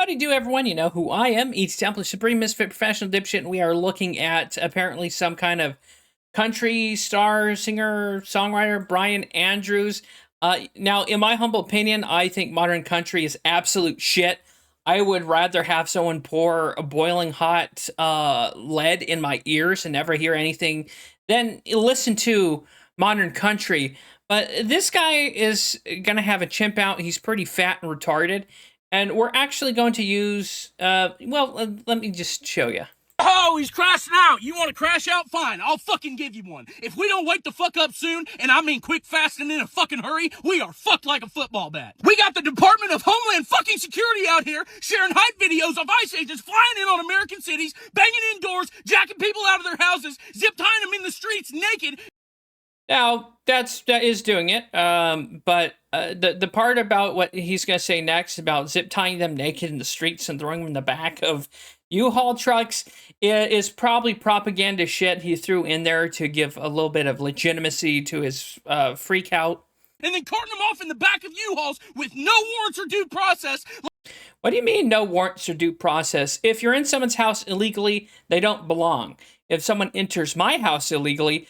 Howdy do, everyone. You know who I am, ETTemplar, Supreme Misfit Professional Dipshit, and we are looking at apparently some kind of country star, singer, songwriter, Brian Andrews. Now, in my humble opinion, I think modern country is absolute shit. I would rather have someone pour a boiling hot lead in my ears and never hear anything than listen to modern country. But this guy is going to have a chimp out. He's pretty fat and retarded. And we're actually going to use, let me just show you. Oh, he's crashing out. You want to crash out? Fine. I'll fucking give you one. If we don't wake the fuck up soon, and I mean quick, fast, and in a fucking hurry, we are fucked like a football bat. We got the Department of Homeland fucking Security out here sharing hype videos of ICE agents flying in on American cities, banging indoors, jacking people out of their houses, zip tying them in the streets naked. Now, that is doing it, but the part about what he's going to say next about zip tying them naked in the streets and throwing them in the back of U-Haul trucks is probably propaganda shit he threw in there to give a little bit of legitimacy to his freak out. And then carting them off in the back of U-Hauls with no warrants or due process. What do you mean, no warrants or due process? If you're in someone's house illegally, they don't belong. If someone enters my house illegally,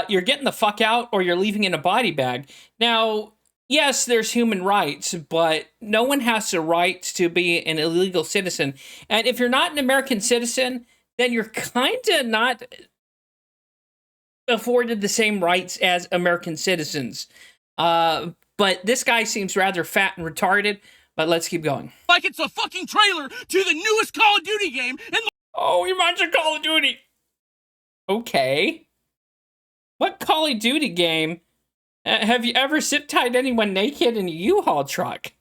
you're getting the fuck out or you're leaving in a body bag. Now, yes, there's human rights, but no one has the right to be an illegal citizen. And if you're not an American citizen, then you're kind of not afforded the same rights as American citizens. But this guy seems rather fat and retarded, but let's keep going. Like it's a fucking trailer to the newest Call of Duty game. And oh, he reminds of Call of Duty. Okay. What Call of Duty game? Have you ever zip-tied anyone naked in a U-Haul truck?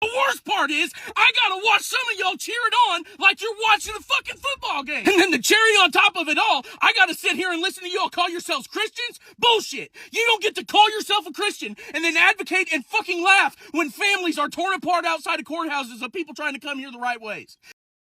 The worst part is, I gotta watch some of y'all cheer it on like you're watching a fucking football game. And then the cherry on top of it all, I gotta sit here and listen to y'all call yourselves Christians? Bullshit. You don't get to call yourself a Christian and then advocate and fucking laugh when families are torn apart outside of courthouses of people trying to come here the right ways.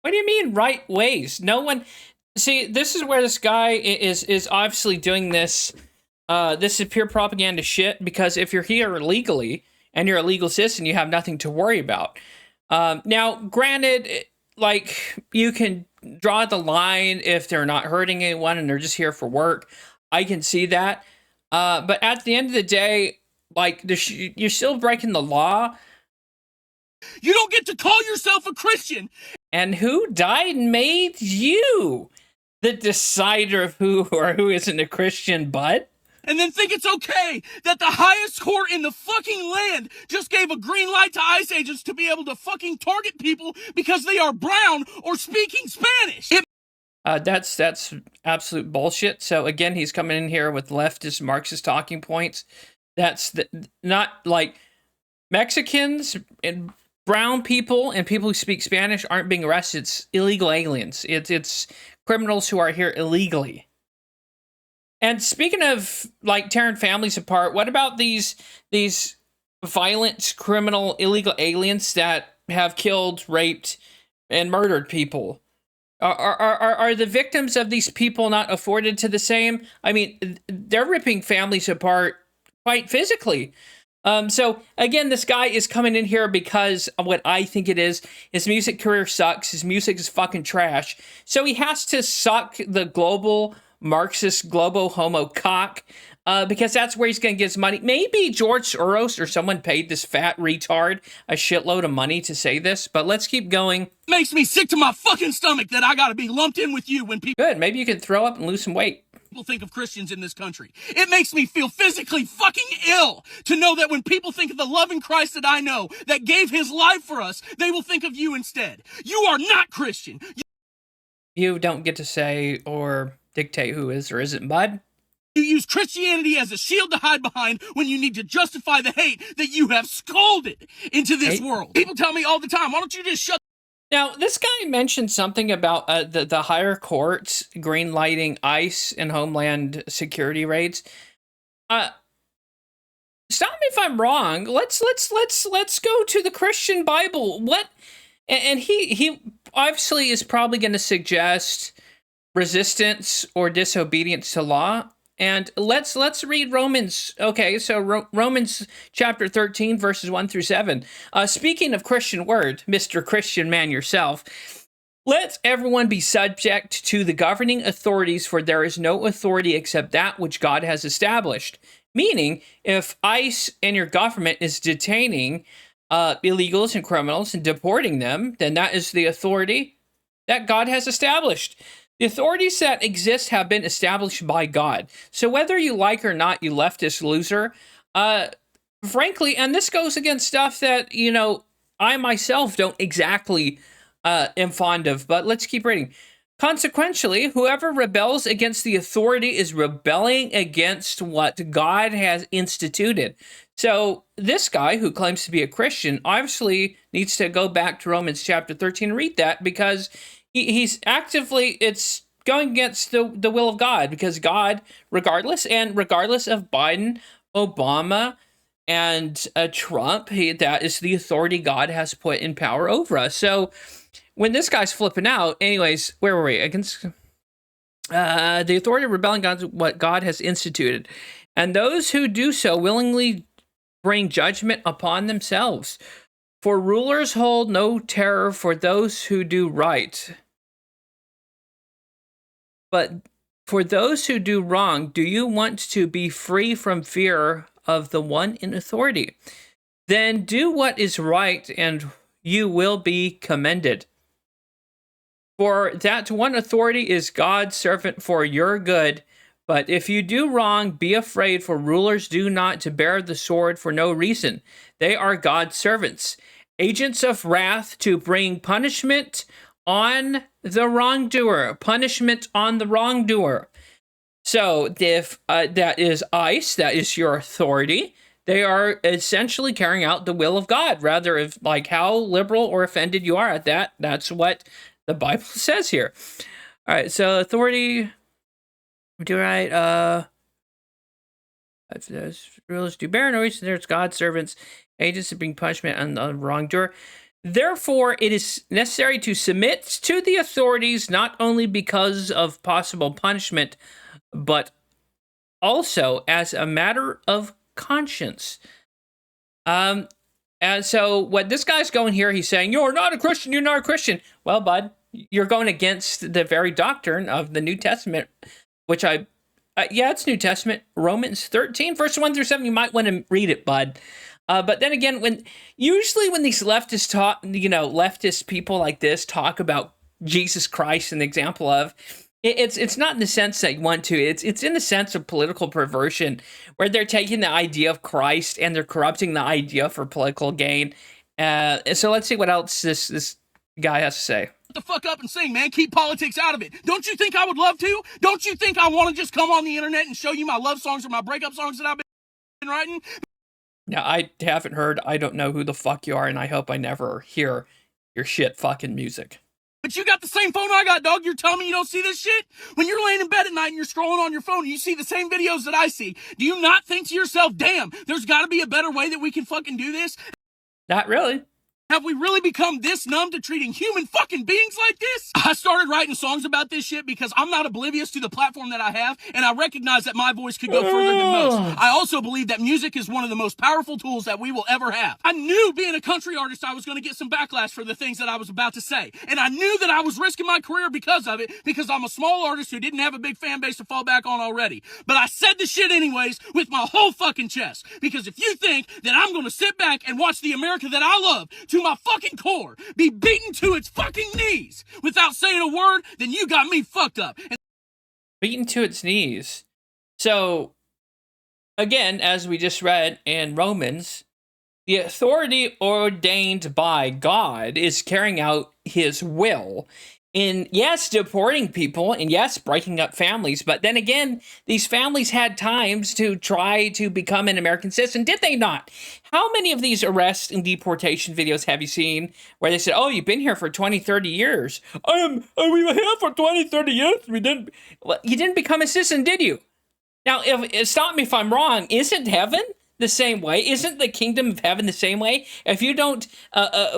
What do you mean, right ways? No one... See, this is where this guy is obviously doing this. This is pure propaganda shit, because if you're here illegally and you're a legal citizen, you have nothing to worry about. Now, granted, like, you can draw the line if they're not hurting anyone and they're just here for work. I can see that. But at the end of the day, like, you're still breaking the law. You don't get to call yourself a Christian. And who died and made you the decider of who or who isn't a Christian, bud? And then think it's okay that the highest court in the fucking land just gave a green light to ICE agents to be able to fucking target people because they are brown or speaking Spanish. That's absolute bullshit. So again, he's coming in here with leftist Marxist talking points. That's not like Mexicans and brown people and people who speak Spanish aren't being arrested. It's illegal aliens. It's criminals who are here illegally. And speaking of, like, tearing families apart, what about these violent, criminal, illegal aliens that have killed, raped, and murdered people? Are the victims of these people not afforded to the same? I mean, they're ripping families apart quite physically. So, again, this guy is coming in here because of what I think it is. His music career sucks. His music is fucking trash. So he has to suck the global Marxist globo-homo cock because that's where he's going to get his money. Maybe George Soros or someone paid this fat retard a shitload of money to say this, but let's keep going. Makes me sick to my fucking stomach that I got to be lumped in with you when people... Good. Maybe you can throw up and lose some weight. People think of Christians in this country. It makes me feel physically fucking ill to know that when people think of the loving Christ that I know, that gave his life for us, they will think of you instead. You are not Christian. You don't get to say or dictate who is or isn't, bud. You use Christianity as a shield to hide behind when you need to justify the hate that you have scalded into this world. People tell me all the time, why don't you just shut... Now, this guy mentioned something about the higher courts greenlighting ICE and Homeland Security raids. Stop me if I'm wrong. Let's go to the Christian Bible. What? And he obviously is probably going to suggest resistance or disobedience to law. And let's read Romans. Okay, so Romans chapter 13, verses 1 through 7. Speaking of Christian word, Mr. Christian man yourself, let everyone be subject to the governing authorities, for there is no authority except that which God has established. Meaning, if ICE and your government is detaining illegals and criminals and deporting them, then that is the authority that God has established. The authorities that exist have been established by God. So whether you like or not, you leftist loser, frankly, and this goes against stuff that, you know, I myself don't exactly am fond of, but let's keep reading. Consequently, whoever rebels against the authority is rebelling against what God has instituted. So this guy who claims to be a Christian obviously needs to go back to Romans chapter 13 and read that, because he's actively, it's going against the will of God, because God, regardless of Biden, Obama, and Trump, that is the authority God has put in power over us. So when this guy's flipping out, anyways, where were we? Against the authority of rebelling against what God has instituted. And those who do so willingly bring judgment upon themselves. For rulers hold no terror for those who do right, but for those who do wrong. Do you want to be free from fear of the one in authority? Then do what is right, and you will be commended. For that one authority is God's servant for your good. But if you do wrong, be afraid, for rulers do not to bear the sword for no reason. They are God's servants, agents of wrath to bring punishment on the wrongdoer. Punishment on the wrongdoer. So if that is ICE, that is your authority, they are essentially carrying out the will of God. Rather, if like how liberal or offended you are at that, that's what the Bible says here. All right, so authority, do right. If those rulers do bear no reason, there's God's servants, agents to bring punishment on the wrongdoer. Therefore, it is necessary to submit to the authorities, not only because of possible punishment, but also as a matter of conscience. And so what this guy's going here, he's saying, you're not a Christian, you're not a Christian. Well, bud, you're going against the very doctrine of the New Testament, which it's New Testament, Romans 13, verse 1 through 7. You might want to read it, bud. But then again, usually when these leftist people like this talk about Jesus Christ and the example of, it's not in the sense that you want to. It's in the sense of political perversion, where they're taking the idea of Christ and they're corrupting the idea for political gain. So let's see what else this guy has to say. The fuck up and sing, man. Keep politics out of it. Don't you think I would love to? Don't you think I want to just come on the internet and show you my love songs or my breakup songs that I've been writing? Now, I haven't heard, I don't know who the fuck you are, and I hope I never hear your shit fucking music. But you got the same phone I got, dog. You're telling me you don't see this shit? When you're laying in bed at night and you're scrolling on your phone and you see the same videos that I see, do you not think to yourself, damn, there's got to be a better way that we can fucking do this? Not really. Have we really become this numb to treating human fucking beings like this? I started writing songs about this shit because I'm not oblivious to the platform that I have, and I recognize that my voice could go further than most. I also believe that music is one of the most powerful tools that we will ever have. I knew being a country artist I was going to get some backlash for the things that I was about to say, and I knew that I was risking my career because of it, because I'm a small artist who didn't have a big fan base to fall back on already. But I said the shit anyways with my whole fucking chest, because if you think that I'm going to sit back and watch the America that I love to my fucking core be beaten to its fucking knees without saying a word, then you got me fucked up. Beaten to its knees. So, again, as we just read in Romans, the authority ordained by God is carrying out his will in, yes, deporting people, and yes, breaking up families, but then again, these families had times to try to become an American citizen, did they not? How many of these arrest and deportation videos have you seen where they said, oh, you've been here for 20, 30 years. We were here for 20, 30 years. You didn't become a citizen, did you? Now, stop me if I'm wrong, isn't heaven the same way? Isn't the kingdom of heaven the same way? If you don't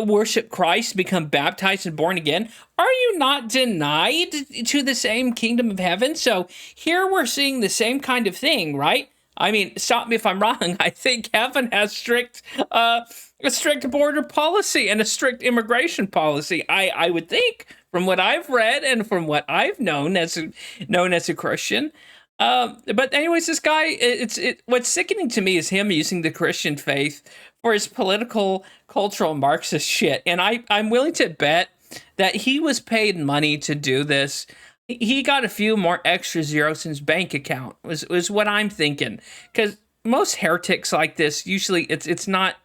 worship Christ, become baptized and born again, are you not denied to the same kingdom of heaven? So here we're seeing the same kind of thing, right? I mean, stop me if I'm wrong. I think heaven has a strict border policy and a strict immigration policy. I would think, from what I've read and from what I've known as a Christian. But anyways, this guy, what's sickening to me is him using the Christian faith for his political, cultural Marxist shit. And I'm willing to bet that he was paid money to do this. He got a few more extra zeros in his bank account, was what I'm thinking. Because most heretics like this, usually it's not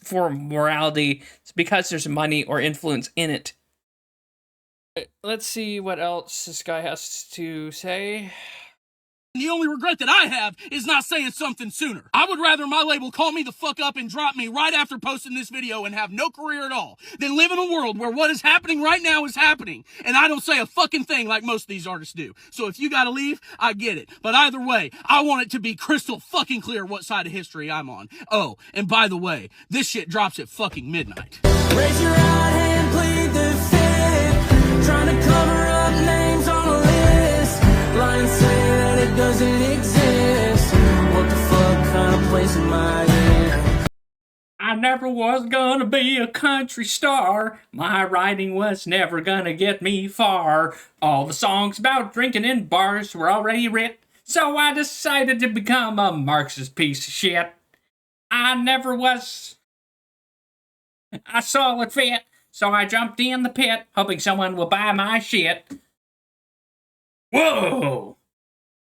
for morality, it's because there's money or influence in it. Let's see what else this guy has to say. The only regret that I have is not saying something sooner. I would rather my label call me the fuck up and drop me right after posting this video and have no career at all than live in a world where what is happening right now is happening and I don't say a fucking thing like most of these artists do. So if you gotta leave, I get it. But either way, I want it to be crystal fucking clear what side of history I'm on. Oh, and by the way, this shit drops at fucking midnight. Raise your right hand, plead the fifth. Trying to cover up names on a list. Lying saying that it doesn't exist. What the fuck kind of place am I in? I never was gonna be a country star. My writing was never gonna get me far. All the songs about drinking in bars were already writ. So I decided to become a Marxist piece of shit. I saw it fit. So I jumped in the pit, hoping someone will buy my shit. Whoa!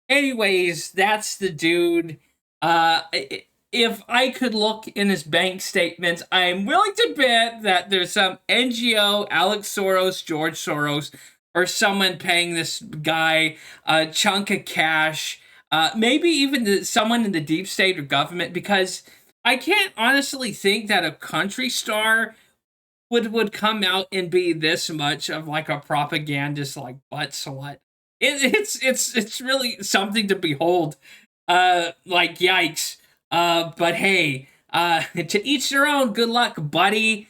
Anyways, that's the dude. If I could look in his bank statements, I'm willing to bet that there's some NGO, Alex Soros, George Soros, or someone paying this guy a chunk of cash. Maybe even someone in the deep state or government, because I can't honestly think that a country star would come out and be this much of like a propagandist like butt slut. It's really something to behold. Like yikes. But hey, to each their own. Good luck, buddy.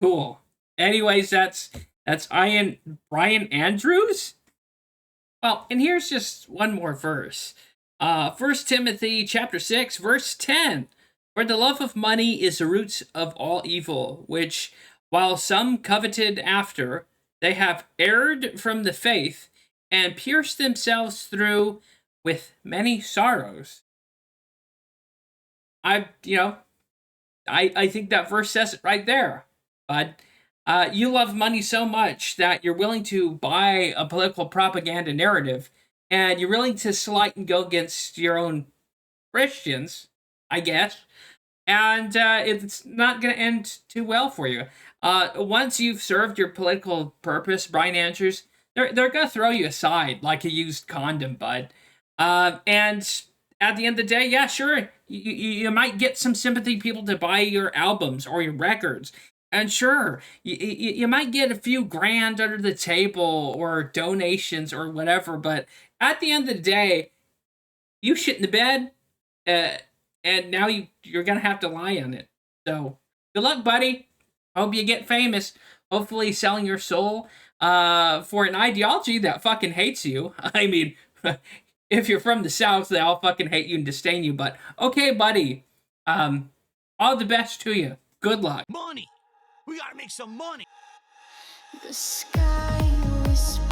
Cool. Anyways, that's Brian Andrews. Well, and here's just one more verse. 1 Timothy chapter 6, verse 10. For the love of money is the root of all evil, which, while some coveted after, they have erred from the faith and pierced themselves through with many sorrows. I think that verse says it right there. But you love money so much that you're willing to buy a political propaganda narrative, and you're willing to slight and go against your own Christians, I guess. And it's not going to end too well for you. Once you've served your political purpose, Brian Andrews, they're going to throw you aside like a used condom, bud. And at the end of the day, yeah, sure, you might get some sympathy people to buy your albums or your records. And sure, you might get a few grand under the table or donations or whatever. But at the end of the day, you shit in the bed, and now you're going to have to lie on it. So, good luck, buddy. Hope you get famous. Hopefully selling your soul for an ideology that fucking hates you. I mean, if you're from the South, they all fucking hate you and disdain you. But, okay, buddy. All the best to you. Good luck. Money! We gotta make some money! The sky whispers.